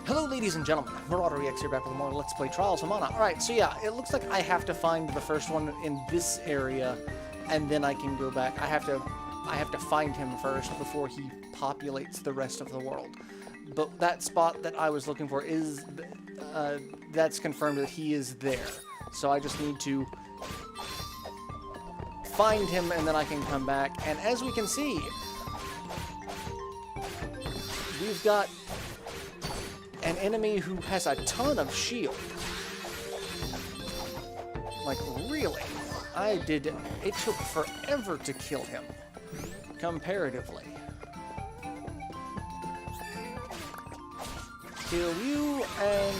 Hello ladies and gentlemen, MarauderEX here back with more Let's Play Trials of Mana. Alright, so yeah, it looks like I have to find the first one in this area, and then I can go back. I have to find him first before he populates the rest of the world. But that spot that I was looking for is, that's confirmed that he is there. So I just need to find him and then I can come back. And as we can see, we've got an enemy who has a ton of shield. Like, really? It took forever to kill him, comparatively. Kill you and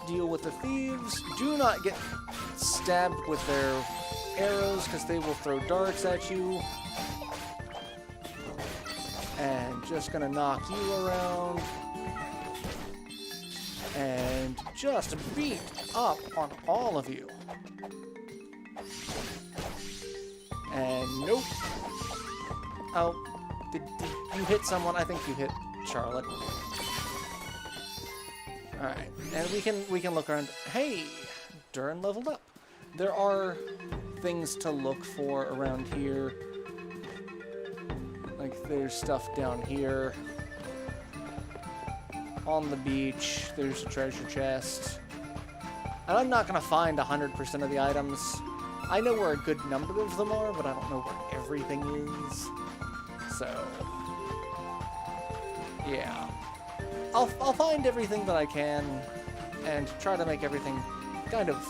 deal with the thieves. Do not get stabbed with their arrows, because they will throw darts at you. And just gonna knock you around. And just beat up on all of you. And nope. Oh, did you hit someone? I think you hit Charlotte. Alright, and we can look around. Hey, Durin leveled up. There are things to look for around here. Like, there's stuff down here. On the beach, there's a treasure chest. And I'm not going to find 100% of the items. I know where a good number of them are, but I don't know where everything is. So, yeah. I'll find everything that I can, and try to make everything kind of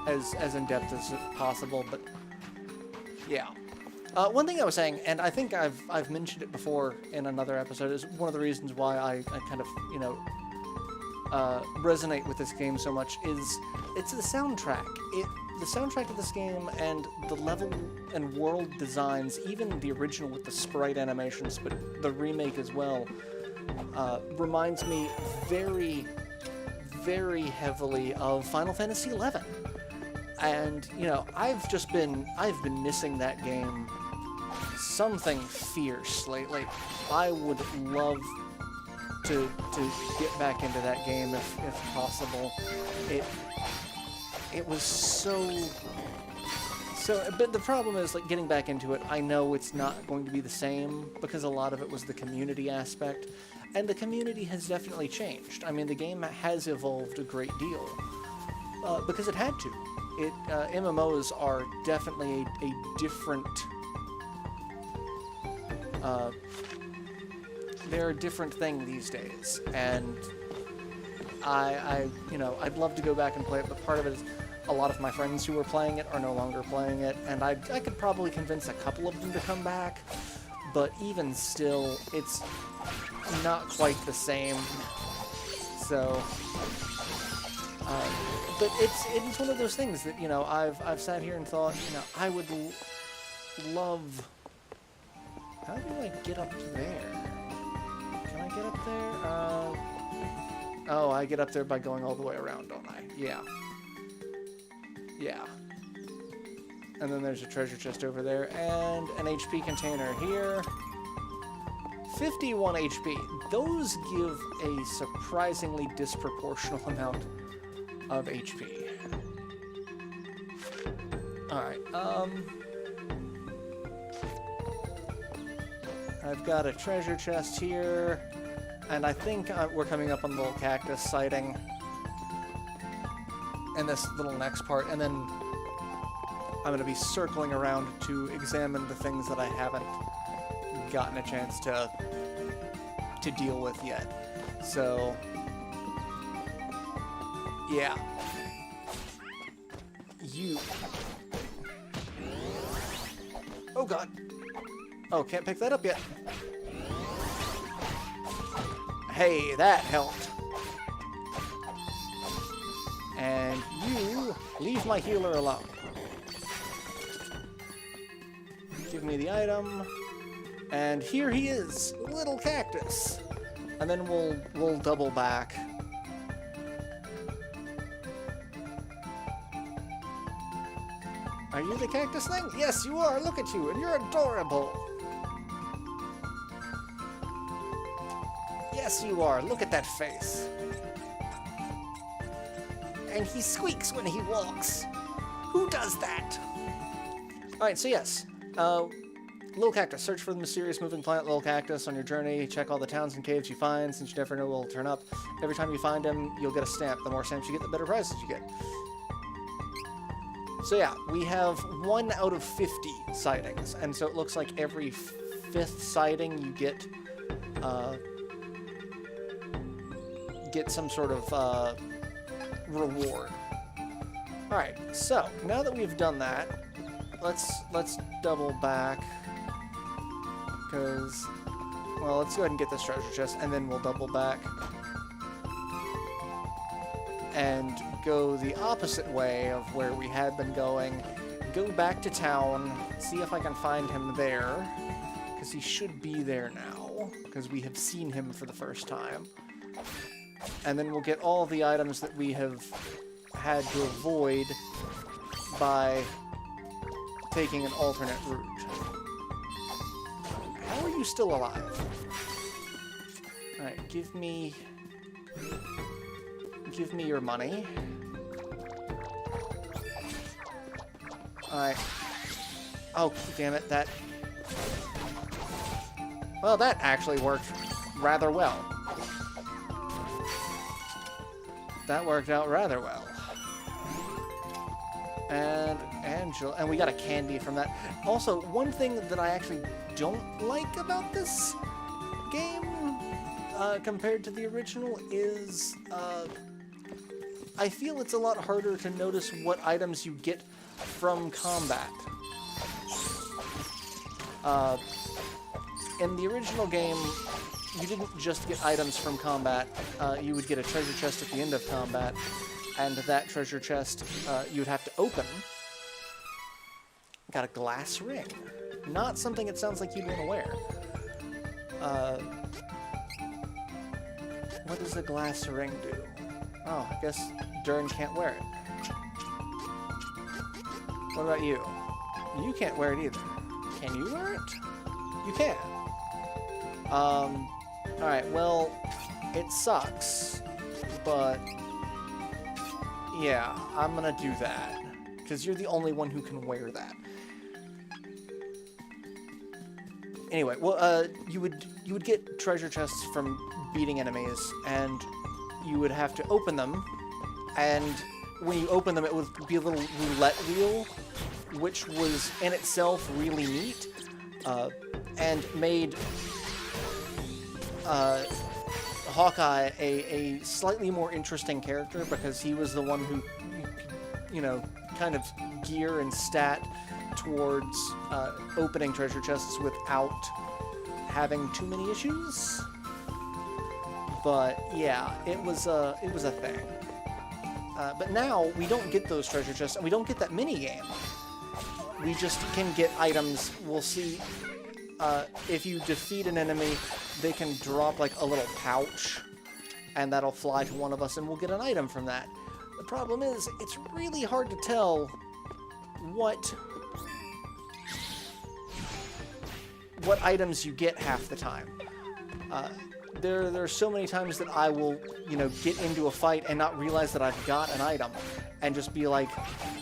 as in-depth as possible, but yeah. One thing I was saying, and I think I've mentioned it before in another episode, is one of the reasons why I kind of, you know, resonate with this game so much is it's the soundtrack. The soundtrack of this game and the level and world designs, even the original with the sprite animations, but the remake as well, reminds me very, very heavily of Final Fantasy XI. And, you know, I've been missing that game something fierce lately. I would love to get back into that game if possible. It was so, but the problem is, like, getting back into it, I know it's not going to be the same, because a lot of it was the community aspect, and the community has definitely changed. I mean, the game has evolved a great deal, because it had to. MMOs are definitely a different, they're a different thing these days, and you know, I'd love to go back and play it, but part of it is a lot of my friends who were playing it are no longer playing it, and I could probably convince a couple of them to come back, but even still, it's not quite the same. So, but it's one of those things that, you know, I've sat here and thought, you know, I would love. How do I get up there? Can I get up there? Oh, I get up there by going all the way around, don't I? Yeah. Yeah. And then there's a treasure chest over there, and an HP container here. 51 HP. Those give a surprisingly disproportional amount of HP. Alright, I've got a treasure chest here, and I think we're coming up on the little cactus sighting in this little next part, and then I'm going to be circling around to examine the things that I haven't gotten a chance to deal with yet. So, yeah. Oh god. Oh, can't pick that up yet. Hey, that helped. And you leave my healer alone. Give me the item. And here he is, little cactus. And then we'll double back. Are you the cactus thing? Yes, you are. Look at you, and you're adorable. Yes, you are. Look at that face. And he squeaks when he walks. Who does that? Alright, so yes. Little Cactus. Search for the mysterious moving plant, Little Cactus, on your journey. Check all the towns and caves you find, since you never know what will turn up. Every time you find him, you'll get a stamp. The more stamps you get, the better prizes you get. So yeah, we have 1 out of 50 sightings, and so it looks like every 5th sighting you get some sort of reward. Alright, so now that we've done that, let's double back, because, well, let's go ahead and get this treasure chest, and then we'll double back and go the opposite way of where we had been going. Go back to town, see if I can find him there, because he should be there now, because we have seen him for the first time. And then we'll get all the items that we have had to avoid by taking an alternate route. How are you still alive? Alright, give me your money. Alright. Oh, damn it, that... Well, that actually worked rather well. That worked out rather well. And Angela, and we got a candy from that. Also, one thing that I actually don't like about this game, compared to the original, is I feel it's a lot harder to notice what items you get from combat. In the original game, you didn't just get items from combat, you would get a treasure chest at the end of combat, and that treasure chest you would have to open. Got a glass ring. Not something it sounds like you'd want to wear. What does a glass ring do? Oh, I guess Durin can't wear it. What about you? You can't wear it either. Can you wear it? You can. Alright, well, it sucks, but yeah, I'm gonna do that, because you're the only one who can wear that. Anyway, well, you would get treasure chests from beating enemies, and you would have to open them, and when you open them, it would be a little roulette wheel, which was in itself really neat, and made Hawkeye a slightly more interesting character, because he was the one who, you know, kind of gear and stat towards opening treasure chests without having too many issues. But yeah, it was a thing. But now we don't get those treasure chests, and we don't get that mini game. We just can get items. We'll see if you defeat an enemy, they can drop like a little pouch, and that'll fly to one of us, and we'll get an item from that. The problem is, it's really hard to tell what items you get half the time. There are so many times that I will, you know, get into a fight and not realize that I've got an item, and just be like,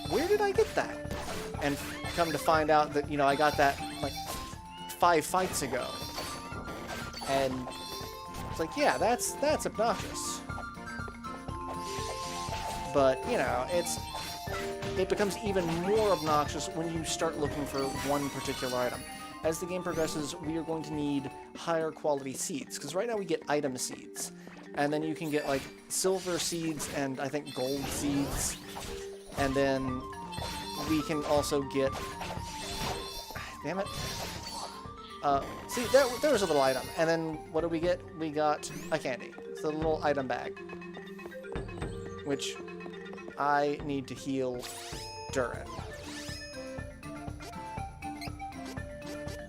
where did I get that? And come to find out that, you know, I got that like 5 fights ago. And it's like, yeah, that's obnoxious. But, you know, it becomes even more obnoxious when you start looking for one particular item. As the game progresses, we are going to need higher quality seeds, because right now we get item seeds. And then you can get, like, silver seeds and, I think, gold seeds. And then we can also get... Damn it. See, there was a little item. And then what do we get? We got a candy. It's a little item bag. Which I need to heal Durin.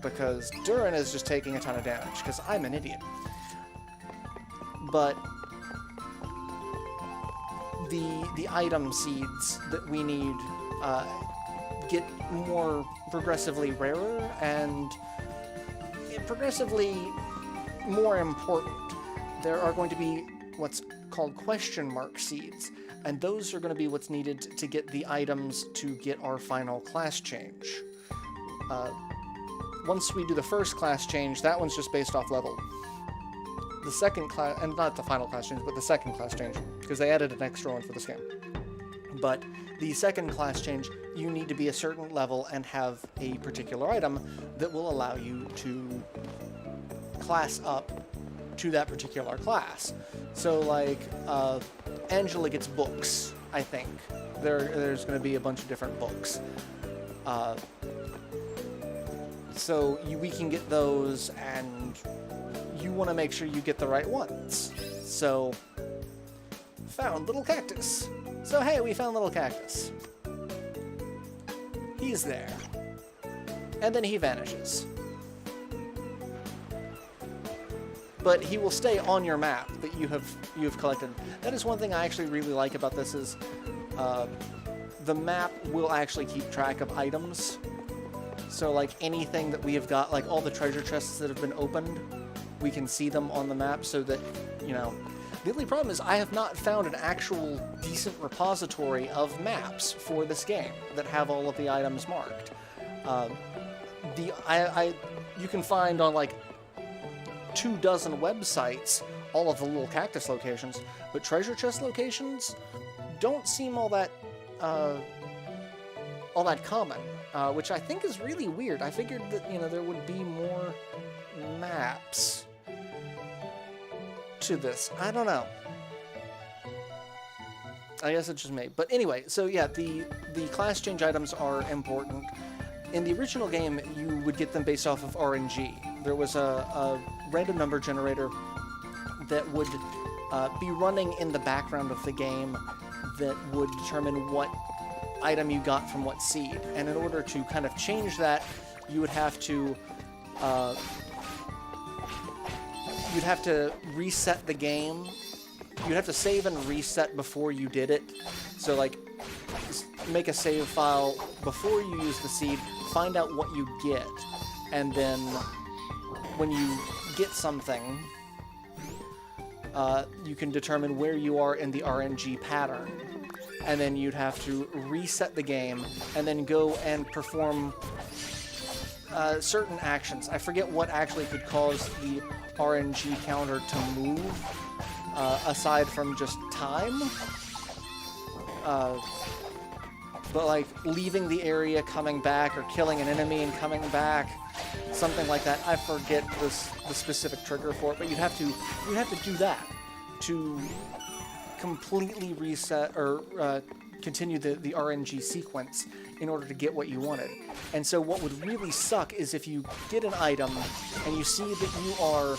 Because Durin is just taking a ton of damage, because I'm an idiot. But the item seeds that we need get more progressively rarer and progressively more important there are going to be what's called question mark seeds, and those are going to be what's needed to get the items to get our final class change. Once we do the first class change, that one's just based off level. The second class, and not the final class change, but the second class change, because they added an extra one for this game. But the second class change, you need to be a certain level and have a particular item that will allow you to class up to that particular class. So, like, Angela gets books, I think. There's going to be a bunch of different books. So we can get those, and you want to make sure you get the right ones. So, found little cactus. So hey, we found little cactus. He's there. And then he vanishes. But he will stay on your map that you have collected. That is one thing I actually really like about this is the map will actually keep track of items. So like anything that we have got, like all the treasure chests that have been opened, we can see them on the map so that, you know. The only problem is I have not found an actual decent repository of maps for this game that have all of the items marked. You can find on like 24 websites all of the little cactus locations, but treasure chest locations don't seem all that common, which I think is really weird. I figured that, you know, there would be more maps to this. I don't know. I guess it's just me. But anyway, so yeah, the class change items are important. In the original game, you would get them based off of RNG. There was a random number generator that would be running in the background of the game that would determine what item you got from what seed. And in order to kind of change that, you would have to reset the game. You'd have to save and reset before you did it. So like, make a save file before you use the seed, find out what you get, and then when you get something, you can determine where you are in the RNG pattern. And then you'd have to reset the game and then go and perform certain actions. I forget what actually could cause the RNG counter to move, aside from just time. But like leaving the area, coming back, or killing an enemy and coming back, something like that. I forget the specific trigger for it, but you'd have to do that to completely reset or continue the RNG sequence in order to get what you wanted. And so what would really suck is if you get an item and you see that you are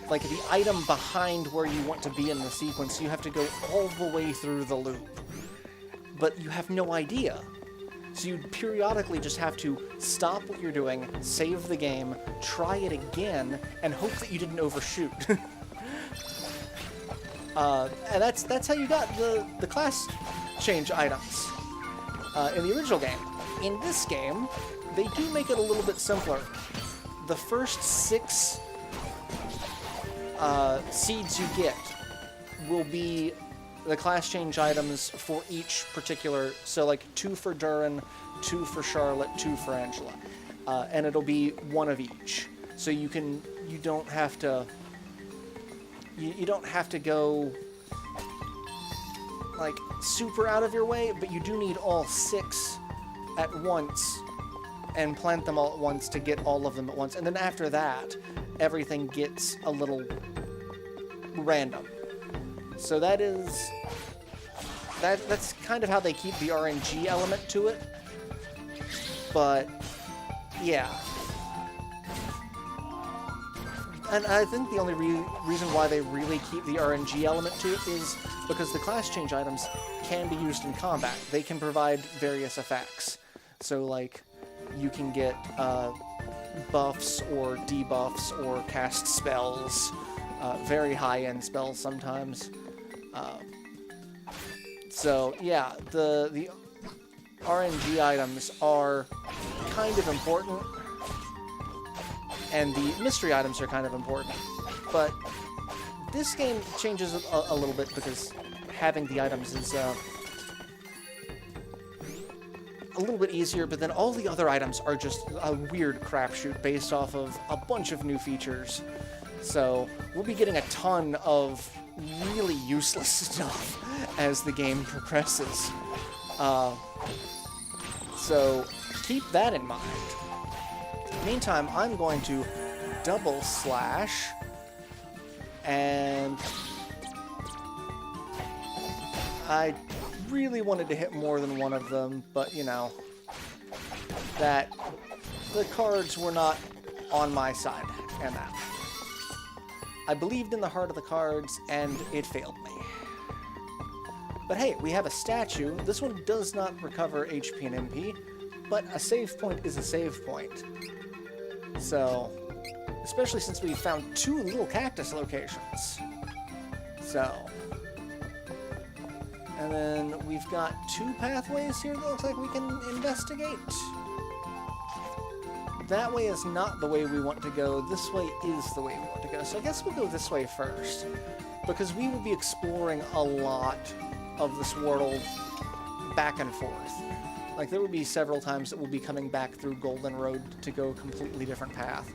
like the item behind where you want to be in the sequence, you have to go all the way through the loop. But you have no idea. So you periodically just have to stop what you're doing, save the game, try it again, and hope that you didn't overshoot. And that's how you got the class change items in the original game. In this game, they do make it a little bit simpler. The first 6 seeds you get will be the class change items for each particular, so like 2 for Durin, 2 for Charlotte, 2 for Angela. And it'll be 1 of each. So you don't have to go like super out of your way, but you do need all 6 at once and plant them all at once to get all of them at once. And then after that, everything gets a little random. So that's kind of how they keep the RNG element to it. But yeah. And I think the only reason why they really keep the RNG element to it is because the class change items can be used in combat. They can provide various effects. So like, you can get buffs or debuffs or cast spells, very high-end spells sometimes. So yeah, the RNG items are kind of important, and the mystery items are kind of important, but this game changes a little bit because having the items is a little bit easier, but then all the other items are just a weird crapshoot based off of a bunch of new features. So we'll be getting a ton of really useless stuff as the game progresses. So keep that in mind. Meantime, I'm going to double slash, and I really wanted to hit more than one of them, but you know, that the cards were not on my side, and that. I believed in the heart of the cards, and it failed me. But hey, we have a statue. This one does not recover HP and MP, but a save point is a save point. So, especially since we found 2 little cactus locations. So, and then we've got 2 pathways here that looks like we can investigate. That way is not the way we want to go. This way is the way we want to go. So I guess we'll go this way first, because we will be exploring a lot of this world back and forth. Like, there will be several times that we'll be coming back through Golden Road to go a completely different path.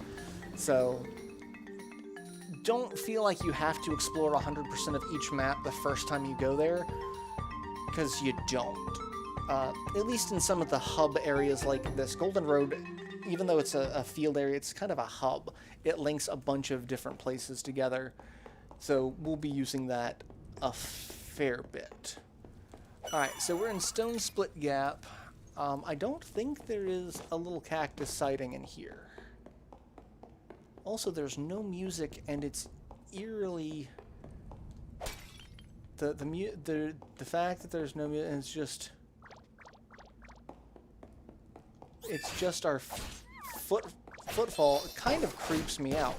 So don't feel like you have to explore 100% of each map the first time you go there, because you don't. At least in some of the hub areas like this. Golden Road, even though it's a field area, it's kind of a hub. It links a bunch of different places together. So we'll be using that a fair bit. Alright, so we're in Stonesplit Gap. I don't think there is a little cactus sighting in here. Also, there's no music, and it's eerily... The fact that there's no music is just... It's just our footfall. It kind of creeps me out.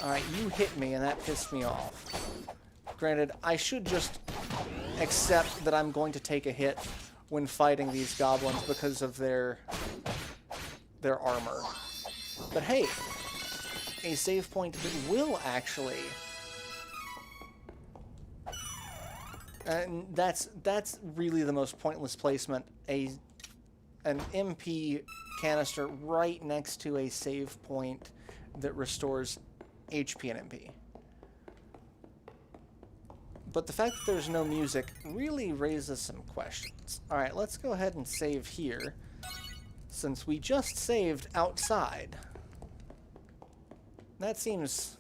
Alright, you hit me, and that pissed me off. Granted, I should just accept that I'm going to take a hit when fighting these goblins because of their armor. But hey, a save point that will actually... And that's really the most pointless placement. An MP canister right next to a save point that restores HP and MP. But the fact that there's no music really raises some questions. Alright, let's go ahead and save here, since we just saved outside. That seems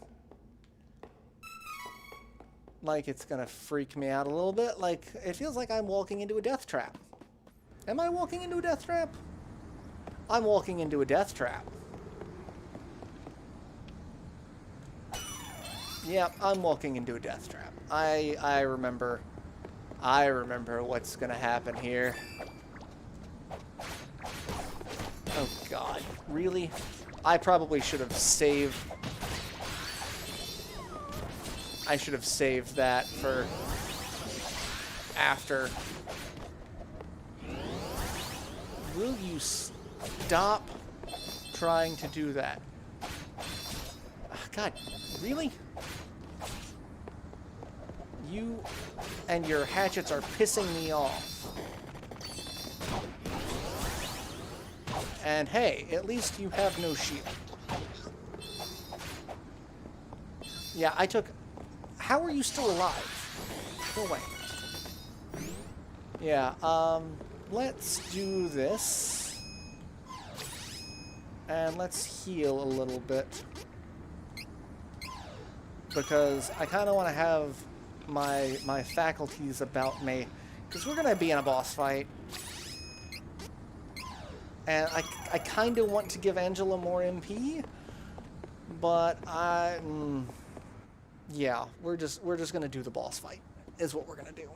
like it's gonna freak me out a little bit. Like, it feels like I'm walking into a death trap. Am I walking into a death trap? I'm walking into a death trap. Yeah, I'm walking into a death trap. I remember what's gonna happen here. Oh god, really? I probably should have saved... I should have saved that for after. Will you stop trying to do that? God, really? You and your hatchets are pissing me off. And hey, at least you have no shield. Yeah, I took... How are you still alive? Go away. Yeah, let's do this. And let's heal a little bit. Because I kind of want to have my faculties about me. Because we're going to be in a boss fight. And I kind of want to give Angela more MP. But yeah, we're just going to do the boss fight. Is what we're going to do.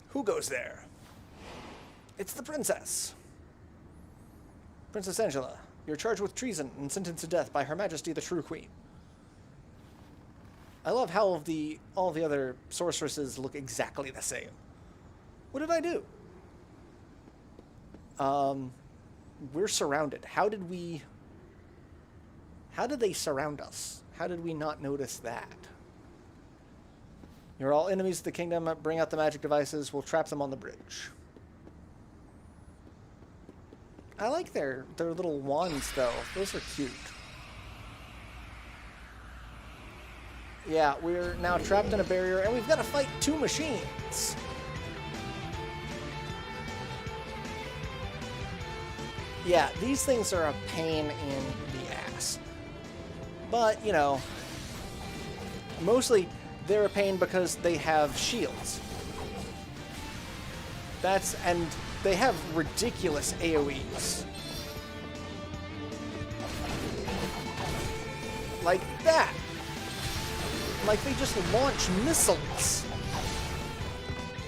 Who goes there? It's the princess. Princess Angela, you're charged with treason and sentenced to death by Her Majesty the True Queen. I love how all the other sorceresses look exactly the same. What did I do? We're surrounded. How did we How did they surround us? How did we not notice that? You're all enemies of the kingdom. Bring out the magic devices. We'll trap them on the bridge. I like their little wands, though. Those are cute. Yeah, we're now trapped in a barrier, and we've got to fight 2 machines. Yeah, these things are a pain in the ass. But, you know, mostly they're a pain because they have shields. And they have ridiculous AoEs. Like that. Like they just launch missiles.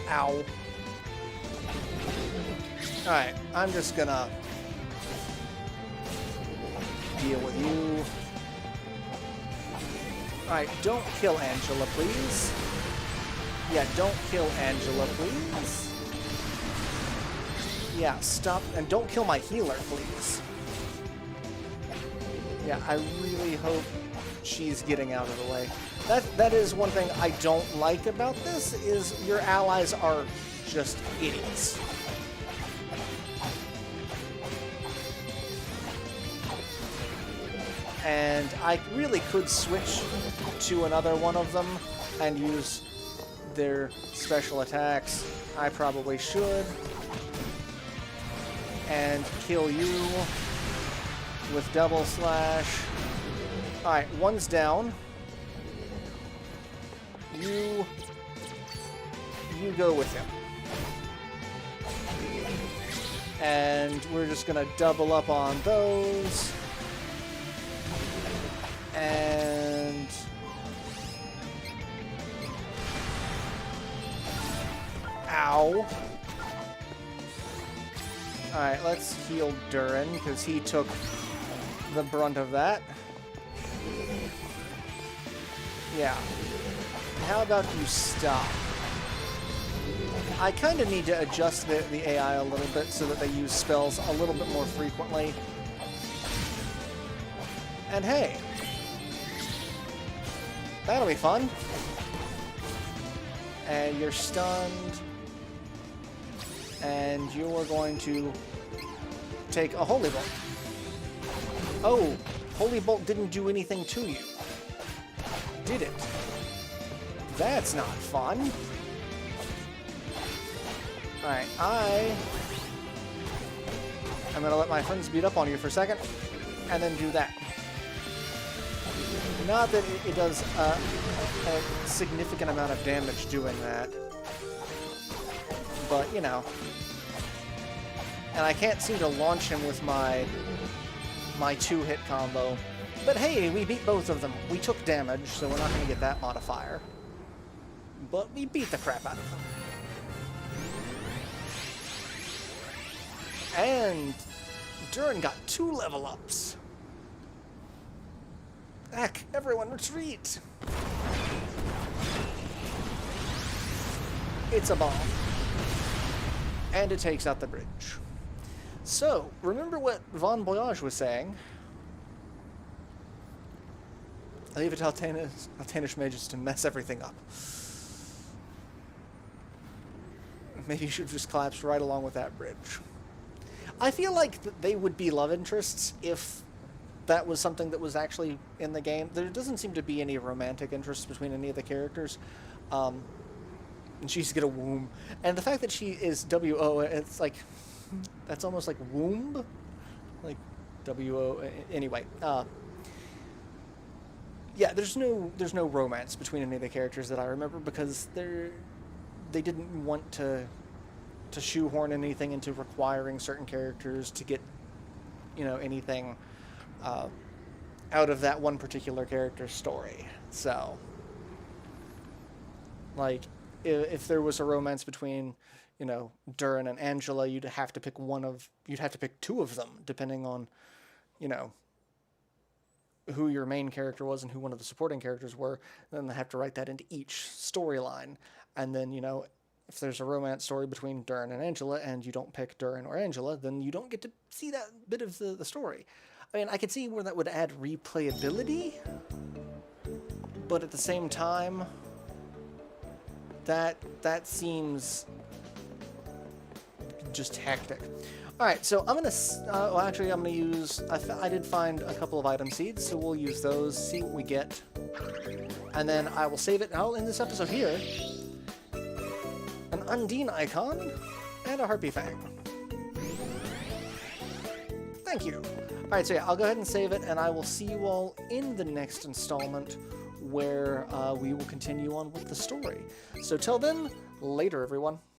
Ow. Alright, I'm just gonna deal with you. Alright, don't kill Angela, please. Yeah, don't kill Angela, please. Yeah, stop. And don't kill my healer, please. Yeah, I really hope she's getting out of the way. That is one thing I don't like about this, is your allies are just idiots. And I really could switch to another one of them and use their special attacks. I probably should. And kill you with double slash. Alright, one's down. You go with him. And we're just gonna double up on those. And ow. Alright, let's heal Durin, because he took the brunt of that. Yeah. How about you stop? I kind of need to adjust the AI a little bit so that they use spells a little bit more frequently. And hey, that'll be fun. And you're stunned. And you're going to take a Holy Bolt. Oh, Holy Bolt didn't do anything to you. Did it? That's not fun. Alright, I'm gonna let my friends beat up on you for a second, and then do that. Not that it does a significant amount of damage doing that. But, you know. And I can't seem to launch him with my 2-hit combo. But hey, we beat both of them. We took damage, so we're not going to get that modifier. But we beat the crap out of them. And Durin got 2 level ups. Heck, everyone retreat! It's a bomb. And it takes out the bridge. So, remember what Von Boyage was saying? I leave it to Altanish mages to mess everything up. Maybe you should have just collapsed right along with that bridge. I feel like they would be love interests if that was something that was actually in the game. There doesn't seem to be any romantic interest between any of the characters. And she's got a womb. And the fact that she is W-O, it's like, that's almost like womb? Like, W-O, anyway. Yeah, there's no romance between any of the characters that I remember because they didn't want to shoehorn anything into requiring certain characters to get, anything out of that one particular character's story. So, like, if there was a romance between, Durin and Angela, you'd have to pick 2 of them, depending on, who your main character was and who one of the supporting characters were. Then they have to write that into each storyline. And then, if there's a romance story between Durin and Angela and you don't pick Durin or Angela, then you don't get to see that bit of the story. I mean, I could see where that would add replayability, but at the same time, that seems just hectic. All right, so I'm gonna, well, actually, I'm gonna use, I did find a couple of item seeds, so we'll use those, see what we get, and then I will save it, and I'll end this episode here. An Undine icon, and a Harpy Fang. Thank you. All right, so yeah, I'll go ahead and save it, and I will see you all in the next installment, where we will continue on with the story. So till then, later, everyone.